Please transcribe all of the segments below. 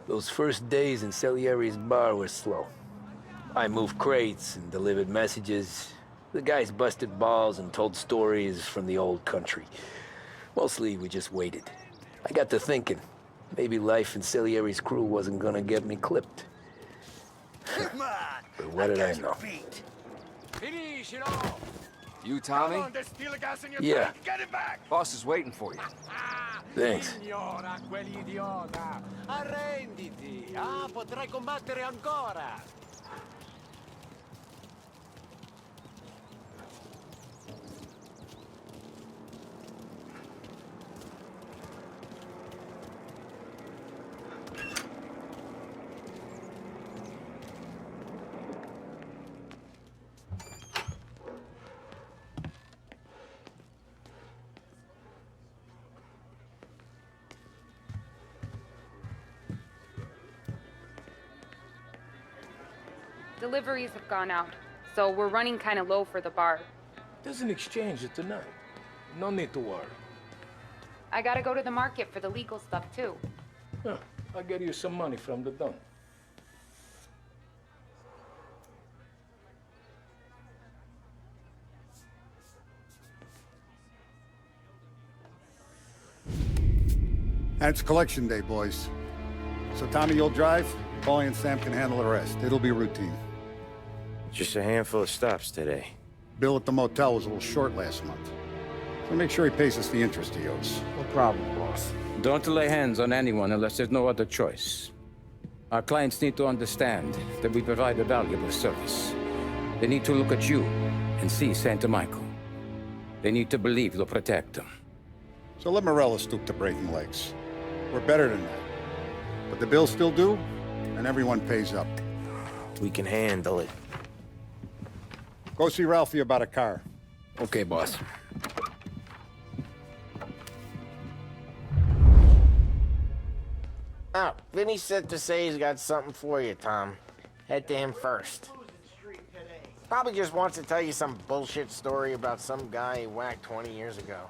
Those first days in Salieri's bar were slow. I moved crates and delivered messages. The guys busted balls and told stories from the old country. Mostly, we just waited. I got to thinking, maybe life in Salieri's crew wasn't gonna get me clipped. Come on! But what did I know? Finish it all! You, Tommy? Come on, there's steel gas in your Yeah. tank. Get it back! Boss is waiting for you. Thanks. Signora, quell'idiota! Arrenditi! Ah, potrai combattere ancora! Deliveries have gone out, so we're running kind of low for the bar. There's an exchange tonight. No need to worry. I gotta go to the market for the legal stuff, too. Huh. I'll get you some money from the dump. And it's collection day, boys. So Tommy, you'll drive. Paulie and Sam can handle the rest. It'll be routine. Just a handful of stops today. Bill at the motel was a little short last month. So make sure he pays us the interest he owes. No problem, boss. Don't lay hands on anyone unless there's no other choice. Our clients need to understand that we provide a valuable service. They need to look at you and see Santa Michael. They need to believe you'll protect them. So let Morella stoop to breaking legs. We're better than that. But the bills still due, and everyone pays up. We can handle it. Go see Ralphie about a car. Okay, boss. Oh, Vinny said to say he's got something for you, Tom. Head to him first. Probably just wants to tell you some bullshit story about some guy he whacked 20 years ago.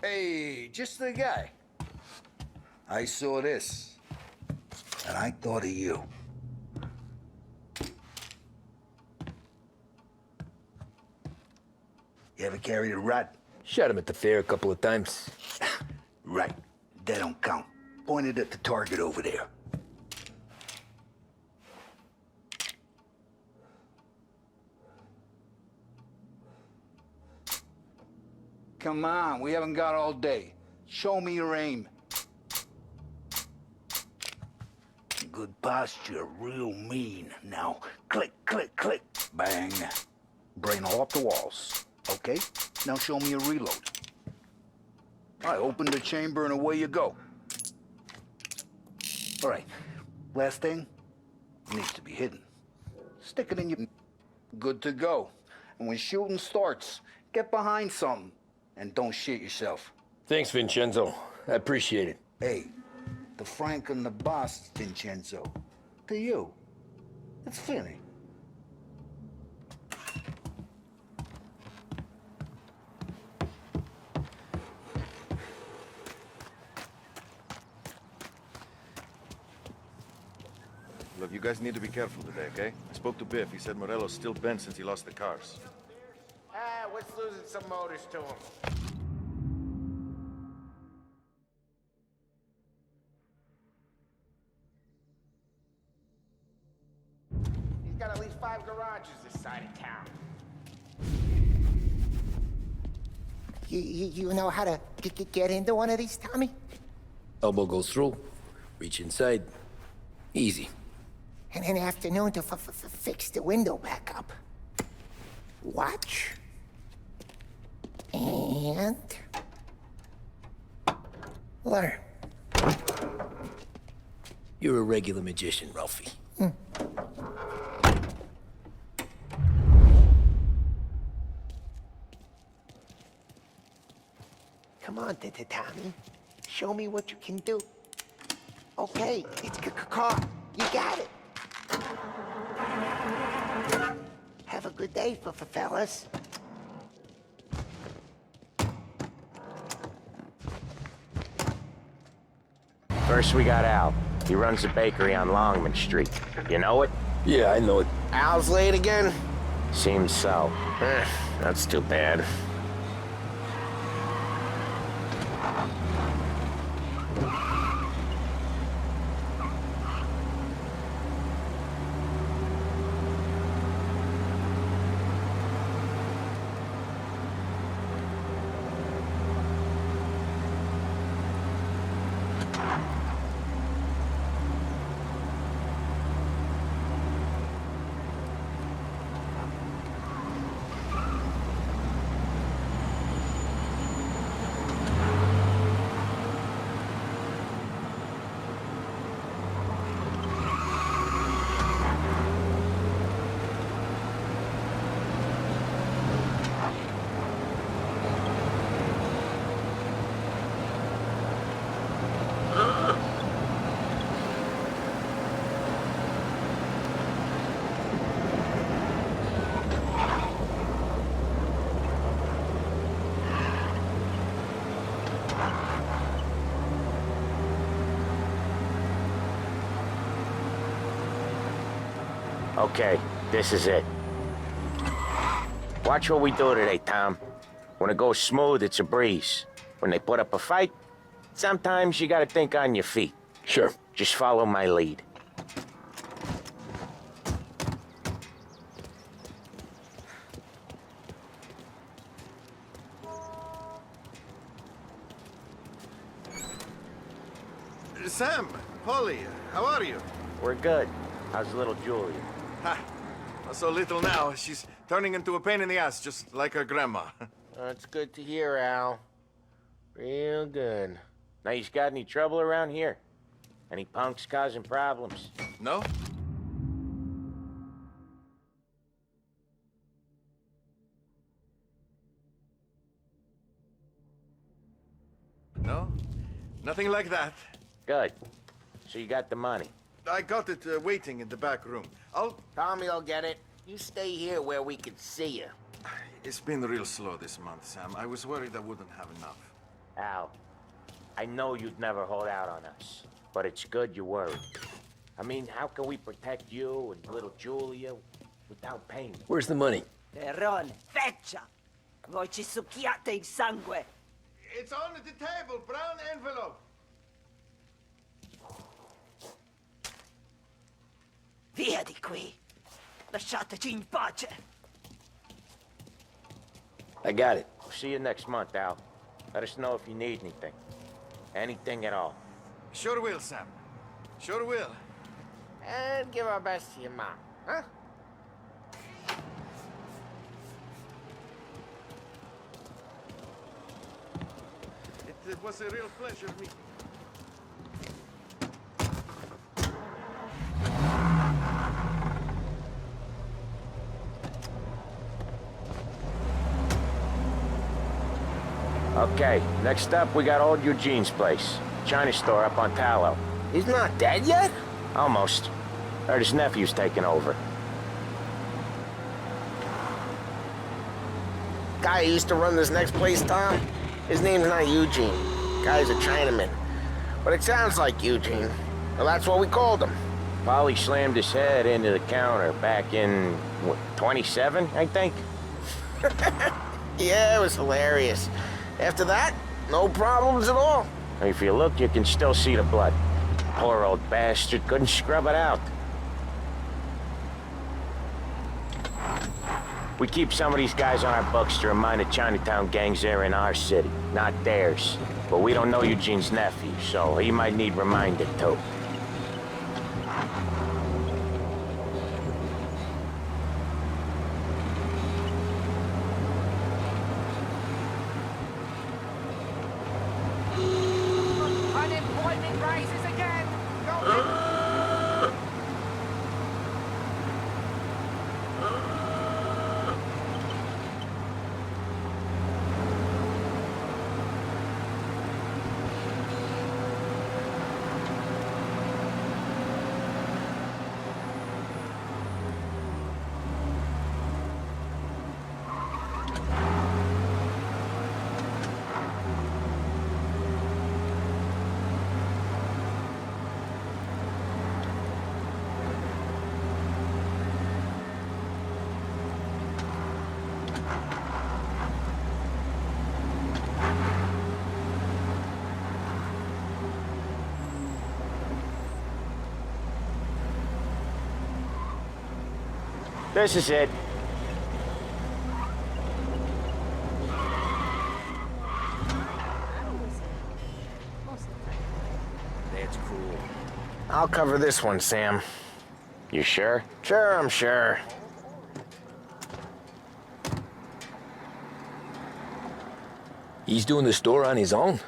Hey, just the guy. I saw this, and I thought of you. You ever carried a rod? Shot him at the fair a couple of times. Right. That don't count. Pointed at the target over there. Come on, we haven't got all day. Show me your aim. Good posture, real mean. Now, click, click, click. Bang. Brain all off the walls. Okay? Now show me a reload. I opened the chamber and away you go. All right. Last thing, needs to be hidden. Stick it in your... Good to go. And when shooting starts, get behind something. And don't shit yourself. Thanks, Vincenzo. I appreciate it. Hey, the Frank and the boss, Vincenzo. To you. It's Finny. Look, you guys need to be careful today, okay? I spoke to Biff. He said Morello's still bent since he lost the cars. Ah, what's losing some motors to him? He's got at least 5 garages this side of town. You know how to get into one of these, Tommy? Elbow goes through, reach inside. Easy. And an afternoon to fix the window back up. Watch. And... learn. You're a regular magician, Ralphie. Come on, Tommy. Show me what you can do. Okay, it's car. You got it. Have a Good day for fellas. First, we got Al. He runs a bakery on Longman Street. You know it? Yeah, I know it. Al's late again? Seems so. That's too bad. Okay, this is it. Watch what we do today, Tom. When it goes smooth, it's a breeze. When they put up a fight, sometimes you gotta think on your feet. Sure. Just follow my lead. Sam, Polly, how are you? We're good. How's little Julia? Ha! So little now, she's turning into a pain in the ass, just like her grandma. That's good to hear, Al. Real good. Now, you got any trouble around here? Any punks causing problems? No? No? Nothing like that. Good. So you got the money? I got it waiting in the back room. Tommy will get it. You stay here where we can see you. It's been real slow this month, Sam. I was worried I wouldn't have enough. Al, I know you'd never hold out on us, but it's good you're worried. I mean, how can we protect you and little Julia without pain? Where's the money? Terrone, feccia! Voi ci succhiate il sangue! It's on the table, brown envelope. Via di qui! Lasciateci in pace! I got it. We'll see you next month, Al. Let us know if you need anything. Anything at all. Sure will, Sam. Sure will. And give our best to your mom, huh? It was a real pleasure meeting. Okay, next up, we got old Eugene's place. China store up on Tallow. He's not dead yet? Almost. Heard his nephew's taking over. Guy who used to run this next place, Tom? His name's not Eugene. Guy's a Chinaman. But it sounds like Eugene. Well, that's what we called him. Polly slammed his head into the counter back in, what, 27, I think? Yeah, it was hilarious. After that, no problems at all. If you look, you can still see the blood. Poor old bastard couldn't scrub it out. We keep some of these guys on our books to remind the Chinatown gangs they're in our city, not theirs. But we don't know Eugene's nephew, so he might need reminded too. Unemployment rises again! This is it. That's cool. I'll cover this one, Sam. You sure? Sure, I'm sure. He's doing the store on his own?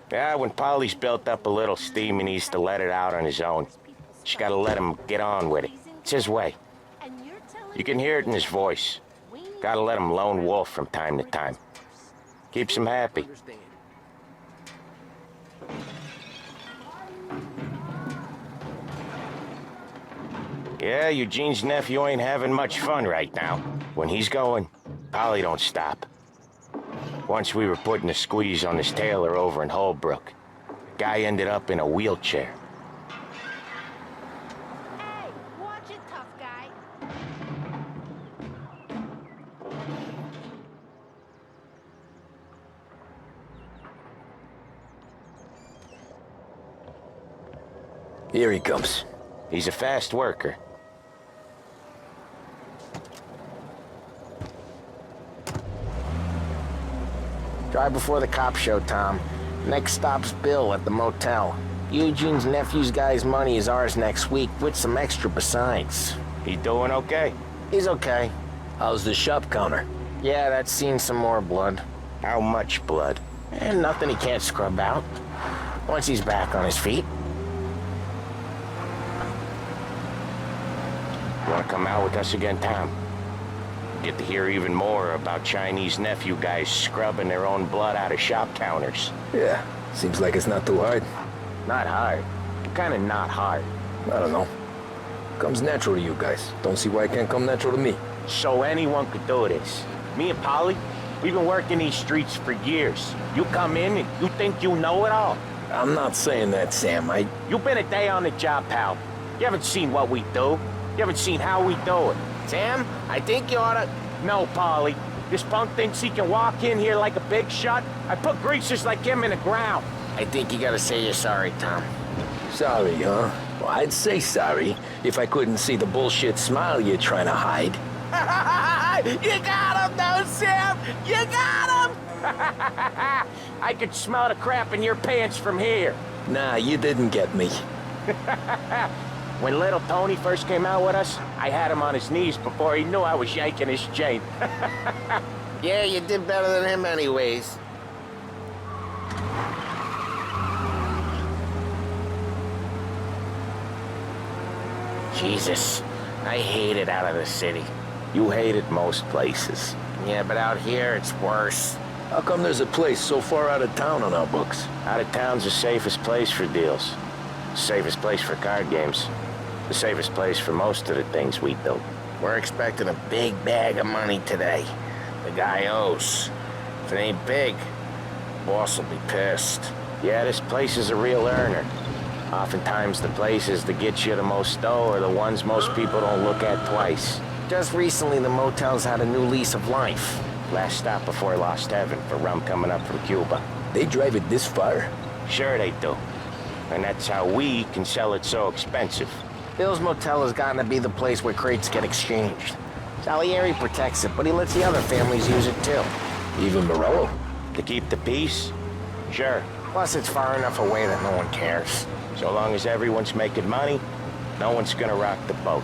Yeah, when Polly's built up a little steam, he needs to let it out on his own. Just gotta let him get on with it. It's his way. You can hear it in his voice. Gotta let him lone wolf from time to time. Keeps him happy. Yeah, Eugene's nephew ain't having much fun right now. When he's going, Polly don't stop. Once we were putting a squeeze on this tailor over in Holbrook. Guy ended up in a wheelchair. Hey, watch it, tough guy. Here he comes. He's a fast worker. Drive before the cops show, Tom. Next stop's Bill at the motel. Eugene's nephew's guy's money is ours next week, with some extra besides. He doing okay? He's okay. How's the shop counter? Yeah, that's seen some more blood. How much blood? And nothing he can't scrub out. Once he's back on his feet. You wanna come out with us again, Tom? Get to hear even more about Chinese nephew guys scrubbing their own blood out of shop counters. Yeah, seems like it's not too hard. Not hard. Kinda not hard. I don't know. Comes natural to you guys. Don't see why it can't come natural to me. So anyone could do this. Me and Polly, we've been working these streets for years. You come in and you think you know it all. I'm not saying that, Sam. You've been a day on the job, pal. You haven't seen what we do. You haven't seen how we do it. Sam, I think you oughta... No, Polly. This punk thinks he can walk in here like a big shot. I put greasers like him in the ground. I think you gotta say you're sorry, Tom. Sorry, huh? Well, I'd say sorry if I couldn't see the bullshit smile you're trying to hide. You got him, though, Sam! You got him! I could smell the crap in your pants from here. Nah, you didn't get me. When little Tony first came out with us, I had him on his knees before he knew I was yanking his chain. Yeah, you did better than him anyways. Jesus, I hate it out of the city. You hate it most places. Yeah, but out here, it's worse. How come there's a place so far out of town on our books? Out of town's the safest place for deals. The safest place for card games. The safest place for most of the things we do. We're expecting a big bag of money today. The guy owes. If it ain't big, boss will be pissed. Yeah, this place is a real earner. Oftentimes the places that get you the most dough are the ones most people don't look at twice. Just recently, the motel's had a new lease of life. Last stop before Lost Heaven for rum coming up from Cuba. They drive it this far? Sure they do. And that's how we can sell it so expensive. Bill's motel has gotten to be the place where crates get exchanged. Salieri protects it, but he lets the other families use it too. Even Morello? To keep the peace? Sure. Plus, it's far enough away that no one cares. So long as everyone's making money, no one's gonna rock the boat.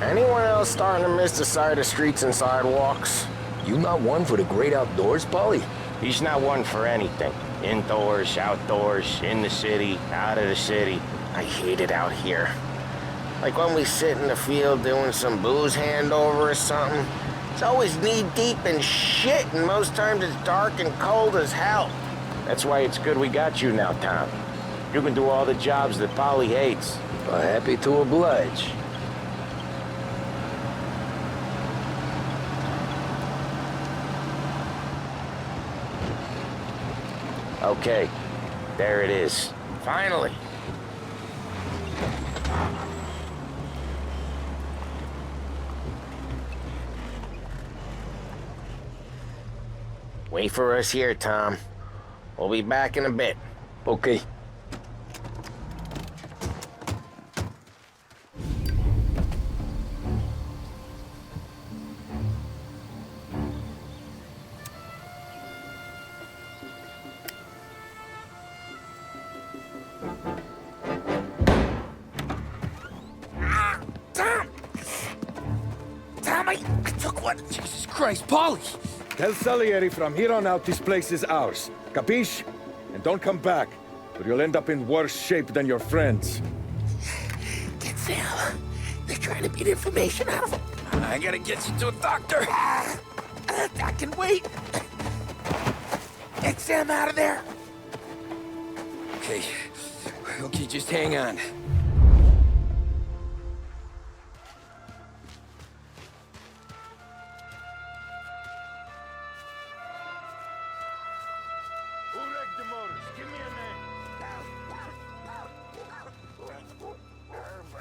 Anyone else starting to miss the side of streets and sidewalks? You not one for the great outdoors, Polly? He's not one for anything. Indoors, outdoors, in the city, out of the city. I hate it out here. Like when we sit in the field doing some booze handover or something. It's always knee-deep in shit, and most times it's dark and cold as hell. That's why it's good we got you now, Tom. You can do all the jobs that Polly hates. Well, happy to oblige. Okay, there it is. Finally. Wait for us here, Tom. We'll be back in a bit. Okay. Tom! Tom, I took one. Jesus Christ, Polly! Tell Salieri from here on out this place is ours. Capiche? And don't come back, or you'll end up in worse shape than your friends. Get Sam. They're trying to beat information out of him. I gotta get you to a doctor. I can wait. Get Sam out of there. Okay. Okay, just hang on. Who wrecked the motors? Give me a name.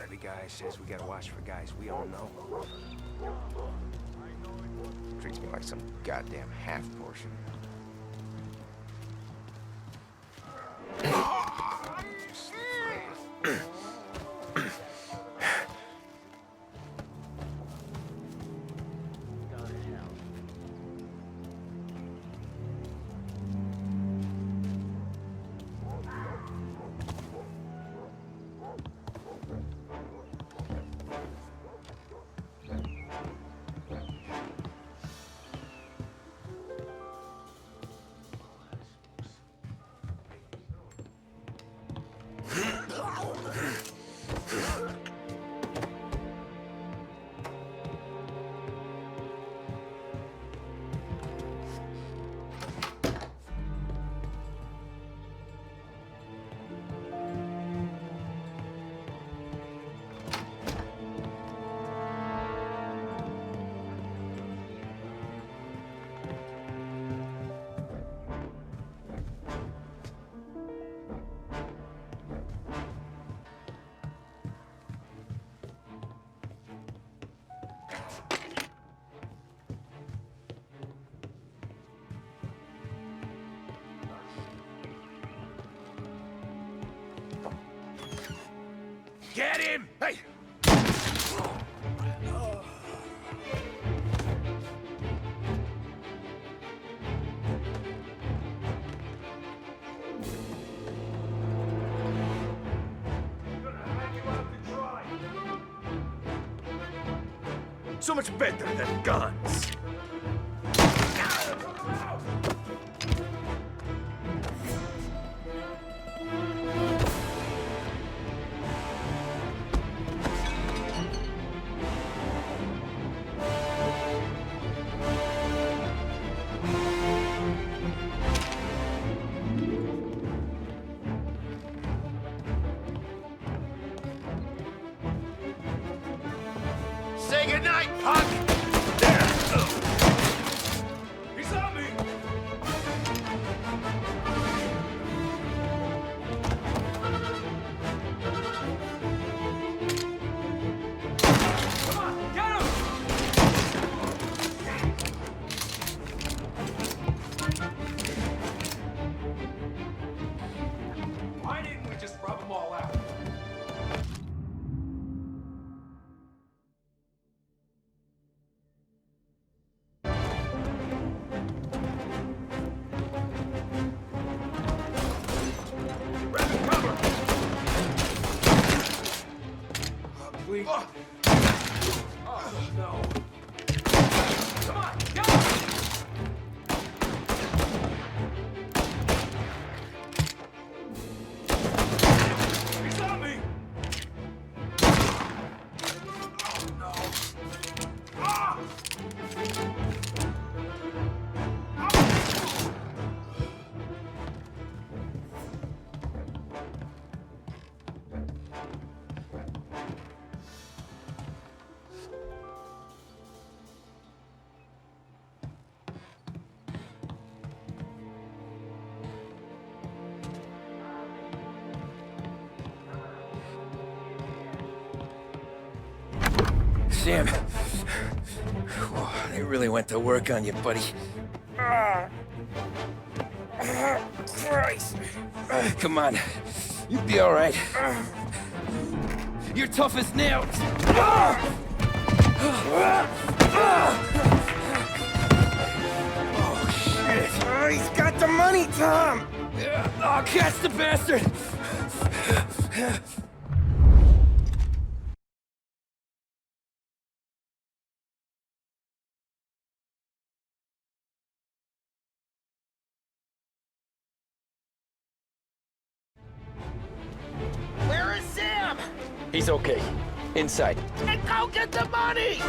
The guy says we gotta watch for guys we don't know. Treats me like some goddamn half-portion. Get him! Hey! So much better than guns. Say goodnight, punk! There! He's on me! Come on, get him! Why didn't we just rub them all out? Oh, no. Come on, go! He's on me! Oh, no. Ah! Sam. Whoa, they really went to work on you, buddy. Christ. Come on. You'll be all right. You're tough as nails. Oh, shit. Oh, he's got the money, Tom. Oh, catch the bastard! Where is Sam? He's okay. Inside. And go get the money!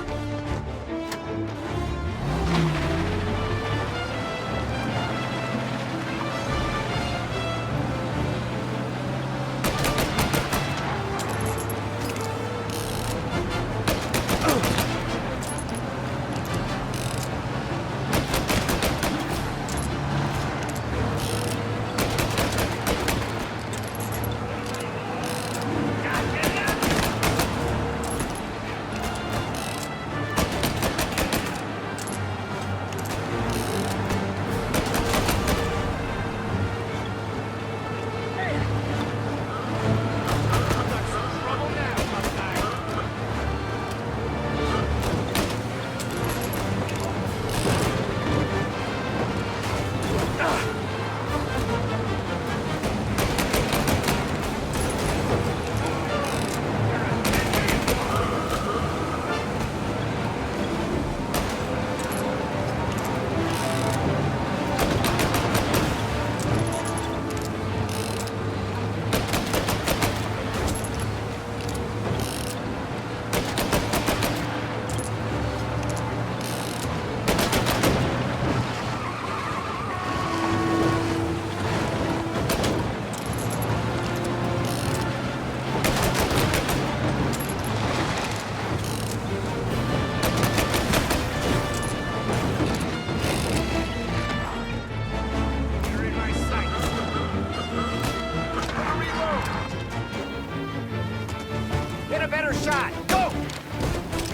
Shot! Go!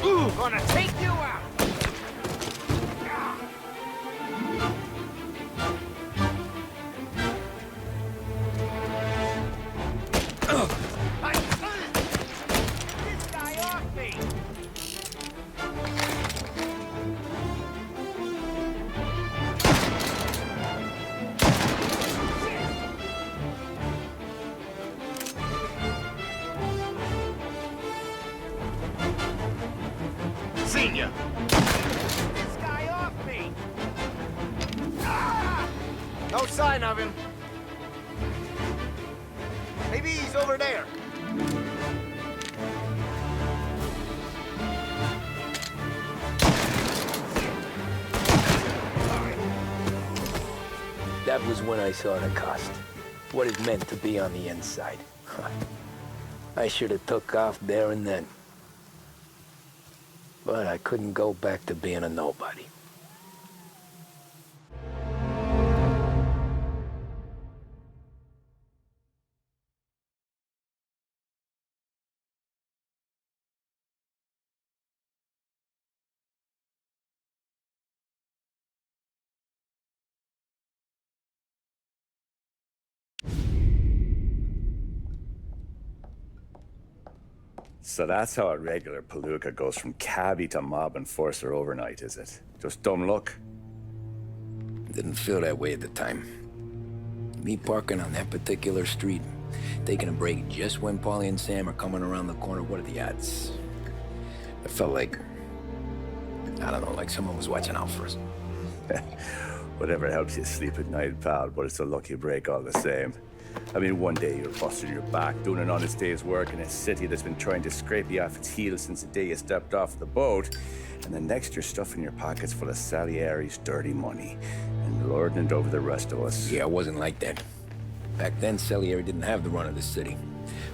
Ooh, gonna take you out! This guy off me! Senior! This guy off me! Ah! No sign of him. Maybe he's over there. That was when I saw the cost. What it meant to be on the inside. I should have took off there and then. But I couldn't go back to being a nobody. So that's how a regular palooka goes from cabbie to mob enforcer overnight, is it? Just dumb luck? Didn't feel that way at the time. Me parking on that particular street, taking a break just when Paulie and Sam are coming around the corner, what are the odds? I felt like, I don't know, like someone was watching out for us. Whatever helps you sleep at night, pal, but it's a lucky break all the same. I mean, one day you're busting your back, doing an honest day's work in a city that's been trying to scrape you off its heels since the day you stepped off the boat, and the next you're stuffing your pockets full of Salieri's dirty money and lording it over the rest of us. Yeah, it wasn't like that. Back then, Salieri didn't have the run of the city.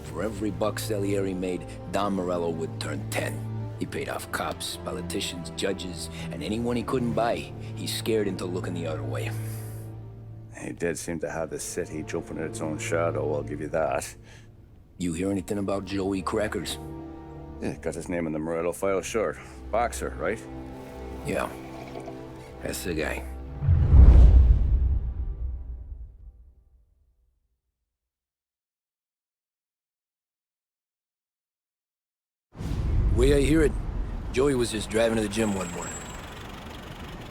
For every buck Salieri made, Don Morello would turn 10. He paid off cops, politicians, judges, and anyone he couldn't buy, he scared into looking the other way. He did seem to have the city jumping at its own shadow, I'll give you that. You hear anything about Joey Crackers? Yeah, got his name in the Morello file, sure. Boxer, right? Yeah, that's the guy. Way I hear it, Joey was just driving to the gym one morning.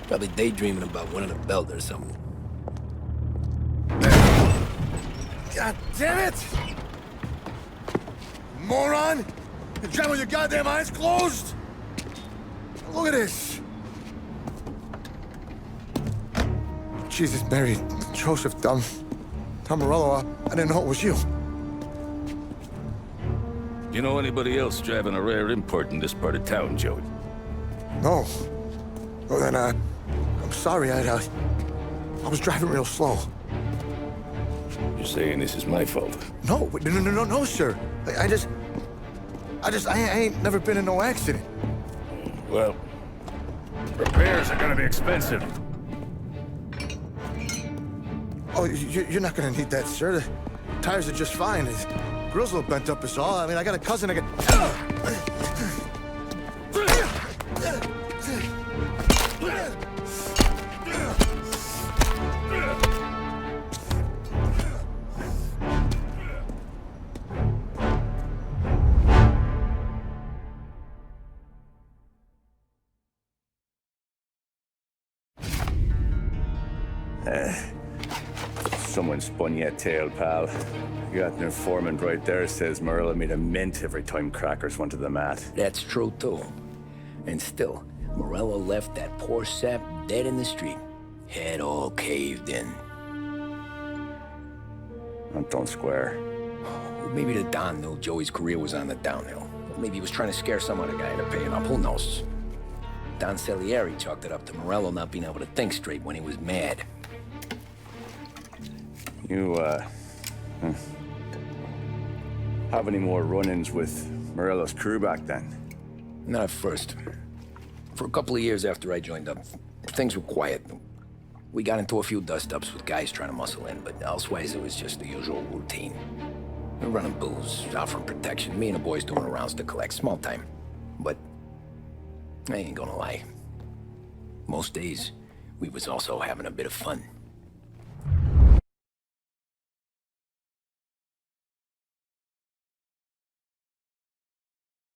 Probably daydreaming about winning a belt or something. God damn it! Moron! You driving with your goddamn eyes closed? Look at this! Jesus, Mary, Joseph, Tom Morello, I didn't know it was you. You know anybody else driving a rare import in this part of town, Joey? No. Well, then, I'm sorry, I was driving real slow. You're saying this is my fault? No, no, sir. I ain't never been in no accident. Well, repairs are gonna be expensive. Oh, you're not gonna need that, sir. The tires are just fine. His grill's a little bent up is all. I mean, I got a cousin I Someone spun you a tale, pal. You got an informant right there says Morello made a mint every time crackers went to the mat. That's true, too. And still, Morello left that poor sap dead in the street. Head all caved in. That don't square. Maybe the Don knew Joey's career was on the downhill. Maybe he was trying to scare some other guy into paying up. Who knows? Don Salieri chalked it up to Morello not being able to think straight when he was mad. You, have any more run-ins with Morello's crew back then? Not at first. For a couple of years after I joined up, things were quiet. We got into a few dust-ups with guys trying to muscle in, but elsewise it was just the usual routine. We're running booze, offering protection, me and the boys doing the rounds to collect, small time. But I ain't gonna lie. Most days, we was also having a bit of fun.